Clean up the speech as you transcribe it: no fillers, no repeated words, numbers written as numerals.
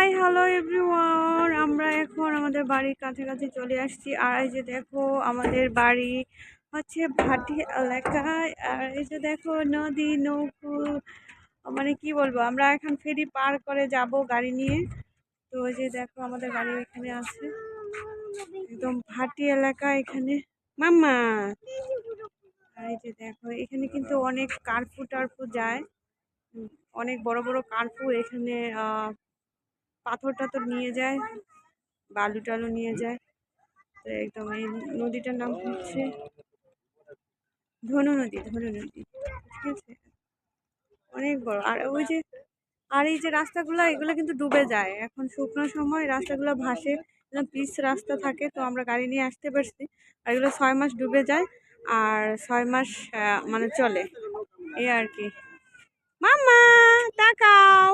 Hi hello everyone, আমরা এখন আমাদের বাড়ির কাছাকাছি চলে আসছি। আর এই যে দেখো আমাদের বাড়ি হচ্ছে ভাটি এলাকায়। আর এই যে দেখো নদী নৌকো, মানে কি বলবো, আমরা এখন ফেরি পার করে যাব গাড়ি নিয়ে। তো এই যে দেখো আমাদের বাড়ি এখানে আছে, একদম ভাটি এলাকা এখানে। মাম্মা, আর এই যে দেখো এখানে কিন্তু অনেক কার্পু টার্পু যায়, অনেক বড় বড় কার্পু এখানে পাথর টাথর নিয়ে যায়, বালু টালু নিয়ে যায়। তো একদম এই নদীটার নাম হচ্ছে ধনু নদী, ধনু নদী, ঠিক আছে, অনেক বড়। আর ওই যে, আর এই যে রাস্তাগুলো এগুলো কিন্তু ডুবে যায়, এখন শুকনোর সময় রাস্তাগুলো ভাসে, পিচ রাস্তা থাকে, তো আমরা গাড়ি নিয়ে আসতে পারছি। আর এগুলো 6 মাস ডুবে যায়, আর 6 মাস মানে চলে, এই আর কি। মাম্মা তাকাও,